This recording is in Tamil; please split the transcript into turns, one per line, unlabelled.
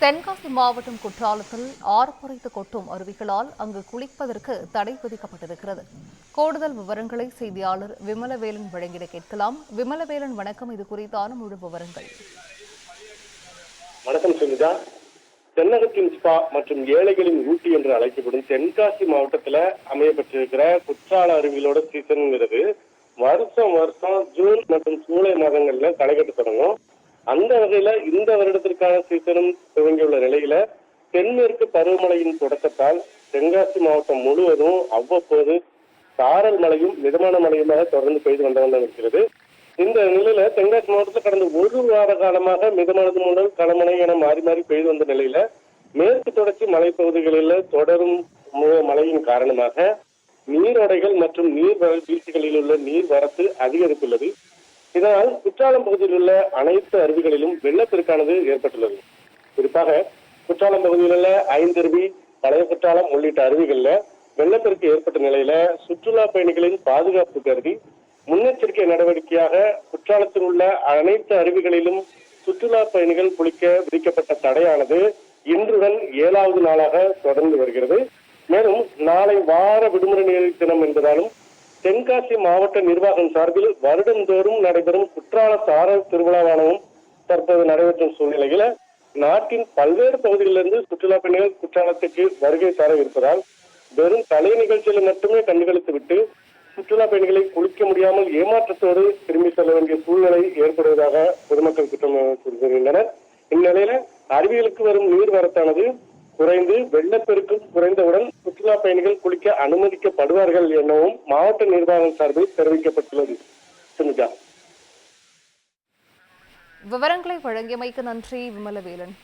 தென்காசி மாவட்டம் குற்றாலத்தில் ஆர்ப்பரித்து கொட்டும் அருவிகளால் அங்கு குளிப்பதற்கு தடை விதிக்கப்பட்டிருக்கிறது. கூடுதல் விவரங்களை செய்தியாளர் விமலவேலன் வழங்கிட கேட்கலாம். விமலவேலன், வணக்கம். இது குறித்தான முழு விவரங்கள்.
வணக்கம் சுமிதா. தென்னகத்தின் ஸ்பா மற்றும் ஏழைகளின் ஊட்டி என்று அழைக்கப்படும் தென்காசி மாவட்டத்தில் அமையப்பட்டிருக்கிற குற்றால அருவிகளோட சீசன்ங்கிறது வருஷம் ஜூன் மற்றும் ஜூலை மாதங்கள்ல களைகட்டு தொடங்கும். அந்த வகையில இந்த வருடத்திற்கான சீசனும் துவங்கியுள்ள நிலையில தென்மேற்கு பருவமழையின் தொடக்கத்தால் தென்காசி மாவட்டம் முழுவதும் அவ்வப்போது சாரல் மழையும் மிதமான மழையுமாக தொடர்ந்து பெய்து வந்தவண்ணம் இருக்கிறது. இந்த நிலையில தென்காசி மாவட்டத்தில் கடந்த ஒரு வார காலமாக மிதமானது முதல் களமழை என மாறி மாறி பெய்து வந்த நிலையில மேற்கு தொடர்ச்சி மலைப்பகுதிகளில் தொடரும் மழையின் காரணமாக நீரோடைகள் மற்றும் நீர் வீழ்ச்சிகளில் உள்ள நீர் வரத்து அதிகரித்துள்ளது. இதனால் குற்றாலம் பகுதியில் உள்ள அனைத்து அருவிகளிலும் வெள்ளப்பெருக்கானது ஏற்பட்டுள்ளது. குறிப்பாக குற்றாலம் பகுதியில் உள்ள 5 அருவி, பழைய குற்றாலம் உள்ளிட்ட அருவிகள்ல வெள்ளப்பெருக்கு ஏற்பட்ட நிலையில சுற்றுலா பயணிகளின் பாதுகாப்பு கருதி முன்னெச்சரிக்கை நடவடிக்கையாக குற்றாலத்தில் உள்ள அனைத்து அருவிகளிலும் சுற்றுலா பயணிகள் குளிக்க விதிக்கப்பட்ட தடையானது இன்றுடன் 7வது நாளாக தொடர்ந்து வருகிறது. மேலும் நாளை வார விடுமுறை தினம் என்பதாலும் தென்காசி மாவட்ட நிர்வாகம் சார்பில் வருடந்தோறும் நடைபெறும் குற்றால சாரல் திருவிழாவானவும் தற்போது நடைபெற்றும் சூழ்நிலையில நாட்டின் பல்வேறு பகுதிகளிலிருந்து சுற்றுலா பயணிகள் குற்றாலத்துக்கு வருகை தர இருப்பதால் வெறும் கலை நிகழ்ச்சிகளை மட்டுமே கண்டுகளித்து விட்டு சுற்றுலா பயணிகளை குளிக்க முடியாமல் ஏமாற்றத்தோடு திரும்பி செல்ல வேண்டிய சூழ்நிலை ஏற்படுவதாக பொதுமக்கள் குற்றம் கூறுகின்றனர். இந்நிலையில அருவிகளுக்கு வரும் நீர் வரத்தானது குறைந்து வெள்ளப்பெருக்கும் குறைந்தவுடன் சுற்றுலா பயணிகள் குளிக்க அனுமதிக்கப்படுவார்கள் எனவும் மாவட்ட நிர்வாகம் சார்பில் தெரிவிக்கப்பட்டுள்ளது. சுமிதா,
விவரங்களை வழங்கியமைக்கு நன்றி விமலவேலன்.